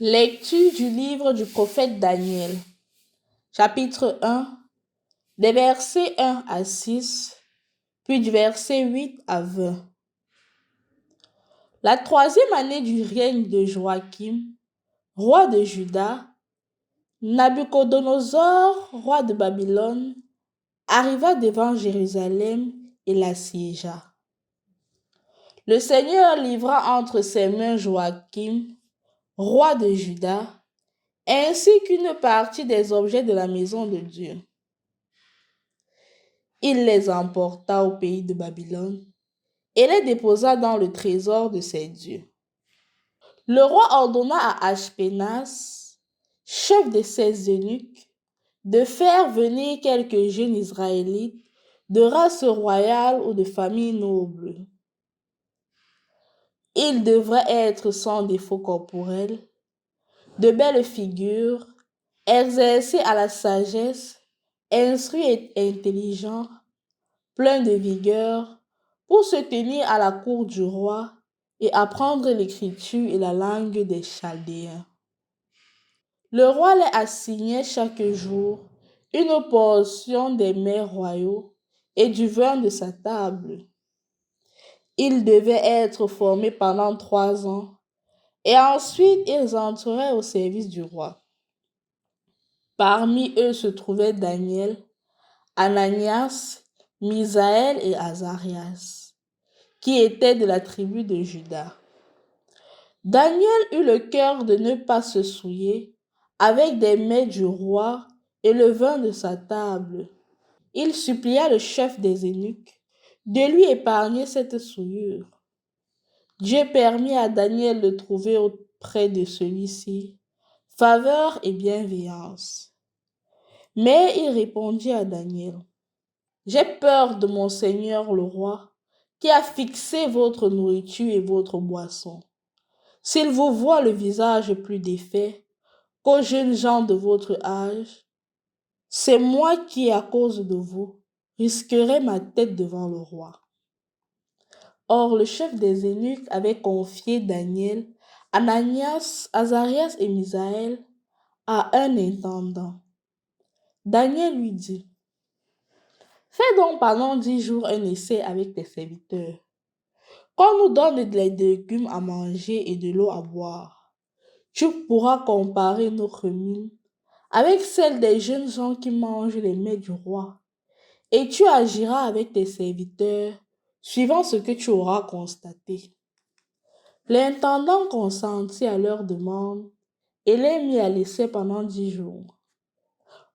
Lecture du livre du prophète Daniel, chapitre 1, des versets 1 à 6, puis du verset 8 à 20. La troisième année du règne de Joachim, roi de Juda, Nabuchodonosor, roi de Babylone, arriva devant Jérusalem et l'assiégea. Le Seigneur livra entre ses mains Joachim, roi de Juda, ainsi qu'une partie des objets de la maison de Dieu. Il les emporta au pays de Babylone et les déposa dans le trésor de ses dieux. Le roi ordonna à Ashpénas, chef de ses eunuques, de faire venir quelques jeunes Israélites de race royale ou de famille noble. Ils devraient être sans défaut corporel, de belles figures, exercés à la sagesse, instruits et intelligents, pleins de vigueur, pour se tenir à la cour du roi et apprendre l'écriture et la langue des Chaldéens. Le roi les assignait chaque jour une portion des mets royaux et du vin de sa table. Ils devaient être formés pendant 3 ans, et ensuite ils entreraient au service du roi. Parmi eux se trouvaient Daniel, Ananias, Misaël et Azarias, qui étaient de la tribu de Juda. Daniel eut le cœur de ne pas se souiller avec des mets du roi et le vin de sa table. Il supplia le chef des eunuques de lui épargner cette souillure. Dieu permit à Daniel de trouver auprès de celui-ci faveur et bienveillance. Mais il répondit à Daniel: J'ai peur de mon Seigneur le roi, qui a fixé votre nourriture et votre boisson. S'il vous voit le visage plus défait qu'aux jeunes gens de votre âge, c'est moi qui, à cause de vous, risquerai ma tête devant le roi. Or, le chef des eunuques avait confié Daniel, Ananias, Azarias et Misaël à un intendant. Daniel lui dit: Fais donc pendant 10 jours un essai avec tes serviteurs. Qu'on nous donne des légumes à manger et de l'eau à boire. Tu pourras comparer notre mine avec celle des jeunes gens qui mangent les mets du roi, et tu agiras avec tes serviteurs suivant ce que tu auras constaté. L'intendant consentit à leur demande et les mit à l'essai pendant 10 jours.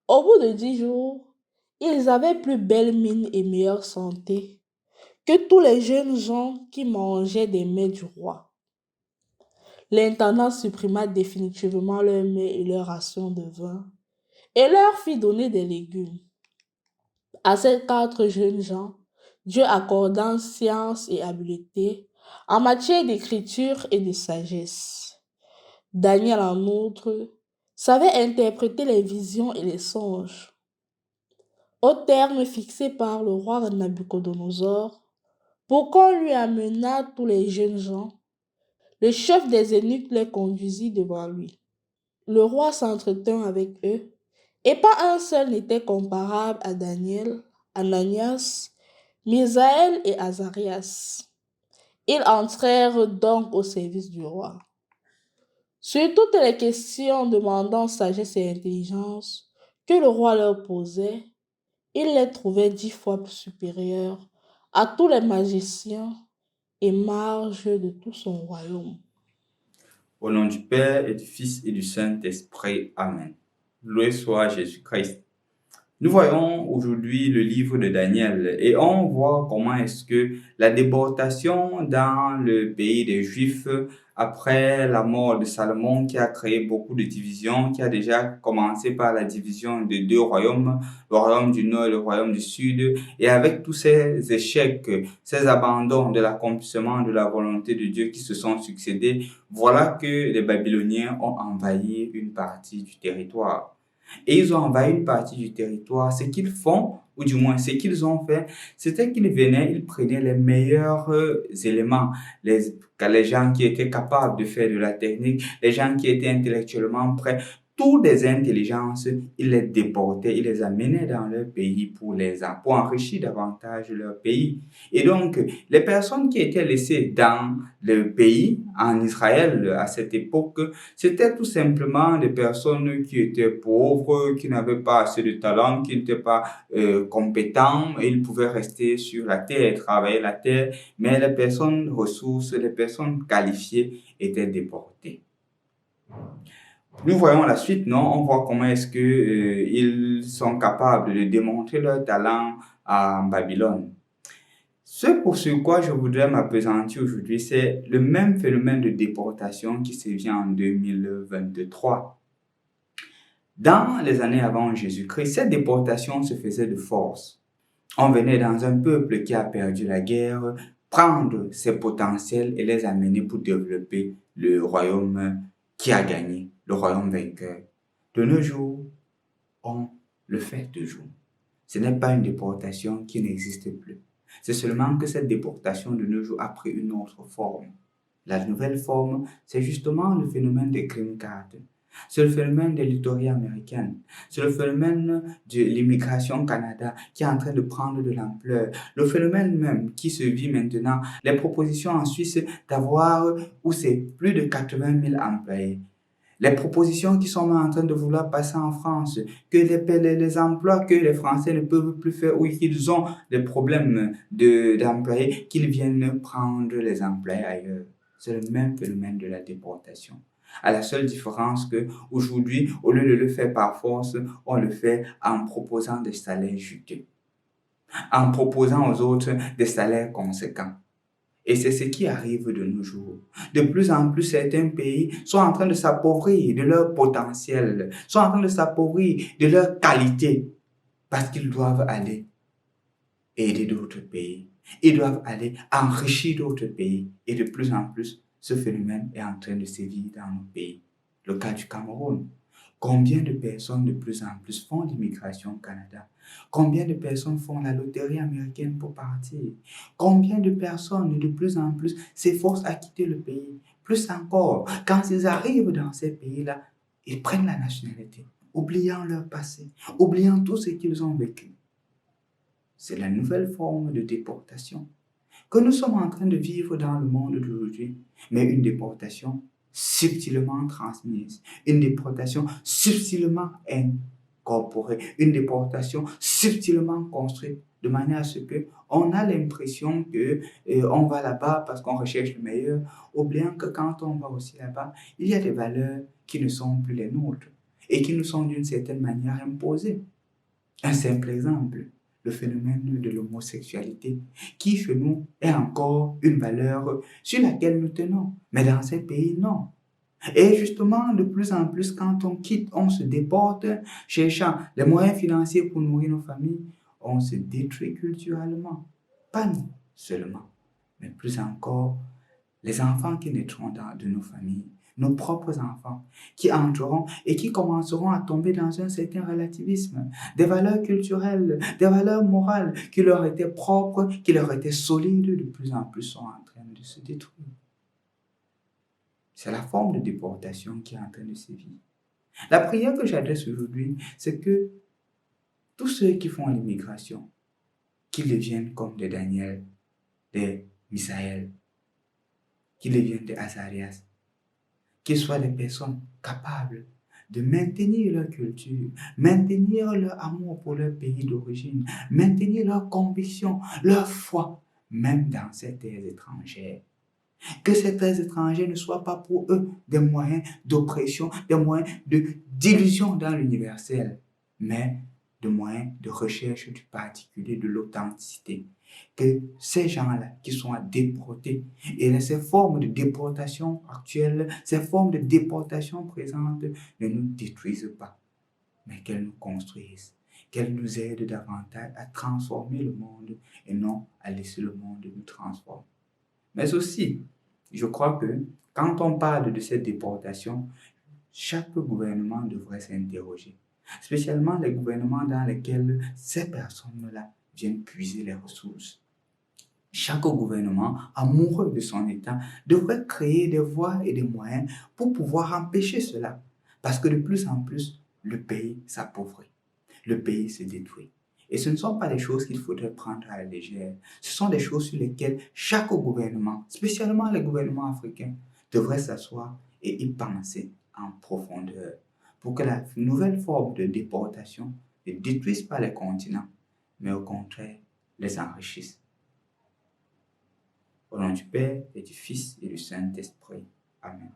Au bout de 10 jours, ils avaient plus belle mine et meilleure santé que tous les jeunes gens qui mangeaient des mets du roi. L'intendant supprima définitivement leurs mets et leurs rations de vin et leur fit donner des légumes. À ces 4 jeunes gens, Dieu accordant science et habileté en matière d'écriture et de sagesse. Daniel, en outre, savait interpréter les visions et les songes. Au terme fixé par le roi Nabuchodonosor, pour qu'on lui amenât tous les jeunes gens, le chef des eunuques les conduisit devant lui. Le roi s'entretint avec eux, et pas un seul n'était comparable à Daniel, Ananias, Misaël et Azarias. Ils entrèrent donc au service du roi. Sur toutes les questions demandant sagesse et intelligence que le roi leur posait, il les trouvait 10 fois plus supérieurs à tous les magiciens et mages de tout son royaume. Au nom du Père et du Fils et du Saint-Esprit. Amen. Loué soit Jésus-Christ. Nous voyons aujourd'hui le livre de Daniel et on voit comment est-ce que la déportation dans le pays des Juifs après la mort de Salomon qui a créé beaucoup de divisions, qui a déjà commencé par la division de 2 royaumes, le royaume du nord et le royaume du sud, et avec tous ces échecs, ces abandons de l'accomplissement de la volonté de Dieu qui se sont succédés, voilà que les Babyloniens ont envahi une partie du territoire. Et ils ont envahi une partie du territoire. Ce qu'ils font, ou du moins ce qu'ils ont fait, c'était qu'ils venaient, ils prenaient les meilleurs éléments, les gens qui étaient capables de faire de la technique, les gens qui étaient intellectuellement prêts, toutes les intelligences, ils les déportaient, ils les amenaient dans leur pays pour enrichir davantage leur pays. Et donc, les personnes qui étaient laissées dans le pays, en Israël, à cette époque, c'était tout simplement des personnes qui étaient pauvres, qui n'avaient pas assez de talent, qui n'étaient pas compétents, et ils pouvaient rester sur la terre et travailler la terre, mais les personnes ressources, les personnes qualifiées étaient déportées. Nous voyons la suite, non? On voit comment est-ce que, ils sont capables de démontrer leur talent en Babylone. Ce pour ce quoi je voudrais m'appesantir aujourd'hui, c'est le même phénomène de déportation qui se vient en 2023. Dans les années avant Jésus-Christ, cette déportation se faisait de force. On venait dans un peuple qui a perdu la guerre, prendre ses potentiels et les amener pour développer le royaume qui a gagné, le royaume vainqueur. De nos jours, on le fait toujours. Ce n'est pas une déportation qui n'existe plus. C'est seulement que cette déportation de nos jours a pris une autre forme. La nouvelle forme, c'est justement le phénomène des green cards. C'est le phénomène des loteries américaines. C'est le phénomène de l'immigration au Canada qui est en train de prendre de l'ampleur. Le phénomène même qui se vit maintenant, les propositions en Suisse d'avoir où c'est plus de 80 000 employés. Les propositions qui sont en train de vouloir passer en France, que les emplois que les Français ne peuvent plus faire ou qu'ils ont des problèmes d'employés, qu'ils viennent prendre les employés ailleurs. C'est le même phénomène de la déportation. À la seule différence que aujourd'hui, au lieu de le faire par force, on le fait en proposant des salaires juteux, en proposant aux autres des salaires conséquents. Et c'est ce qui arrive de nos jours. De plus en plus, certains pays sont en train de s'appauvrir de leur potentiel, sont en train de s'appauvrir de leur qualité, parce qu'ils doivent aller aider d'autres pays. Ils doivent aller enrichir d'autres pays. Et de plus en plus, ce phénomène est en train de sévir dans nos pays. Le cas du Cameroun. Combien de personnes de plus en plus font l'immigration au Canada? Combien de personnes font la loterie américaine pour partir? Combien de personnes de plus en plus s'efforcent à quitter le pays? Plus encore, quand ils arrivent dans ces pays-là, ils prennent la nationalité, oubliant leur passé, oubliant tout ce qu'ils ont vécu. C'est la nouvelle forme de déportation que nous sommes en train de vivre dans le monde d'aujourd'hui, mais une déportation subtilement transmise, une déportation subtilement incorporée, une déportation subtilement construite, de manière à ce que on a l'impression que on va là-bas parce qu'on recherche le meilleur, oubliant que quand on va aussi là-bas, il y a des valeurs qui ne sont plus les nôtres et qui nous sont d'une certaine manière imposées. Un simple exemple, le phénomène de l'homosexualité, qui chez nous est encore une valeur sur laquelle nous tenons, mais dans ces pays, non. Et justement, de plus en plus, quand on quitte, on se déporte, cherchant les moyens financiers pour nourrir nos familles, on se détruit culturellement. Pas nous seulement, mais plus encore les enfants qui naîtront de nos familles, nos propres enfants, qui entreront et qui commenceront à tomber dans un certain relativisme, des valeurs culturelles, des valeurs morales qui leur étaient propres, qui leur étaient solides, de plus en plus sont en train de se détruire. C'est la forme de déportation qui est en train de sévir. La prière que j'adresse aujourd'hui, c'est que tous ceux qui font l'immigration, qu'ils deviennent comme des Daniel, des Misaël, qu'ils deviennent des Azarias, qu'ils soient des personnes capables de maintenir leur culture, maintenir leur amour pour leur pays d'origine, maintenir leur conviction, leur foi, même dans ces terres étrangères. Que ces terres étrangères ne soient pas pour eux des moyens d'oppression, des moyens d'illusion dans l'universel, mais des moyens de recherche du particulier, de l'authenticité. Que ces gens-là qui sont déportés, et ces formes de déportation actuelles, ces formes de déportation présentes ne nous détruisent pas, mais qu'elles nous construisent, qu'elles nous aident davantage à transformer le monde et non à laisser le monde nous transformer. Mais aussi, je crois que quand on parle de cette déportation, chaque gouvernement devrait s'interroger. spécialement les gouvernements dans lesquels ces personnes-là viennent puiser les ressources. Chaque gouvernement, amoureux de son État, devrait créer des voies et des moyens pour pouvoir empêcher cela. Parce que de plus en plus, le pays s'appauvrit, le pays se détruit. Et ce ne sont pas des choses qu'il faudrait prendre à la légère. Ce sont des choses sur lesquelles chaque gouvernement, spécialement les gouvernements africains, devrait s'asseoir et y penser en profondeur pour que la nouvelle forme de déportation ne détruise pas les continents, mais au contraire les enrichisse. Au nom du Père et du Fils et du Saint-Esprit. Amen.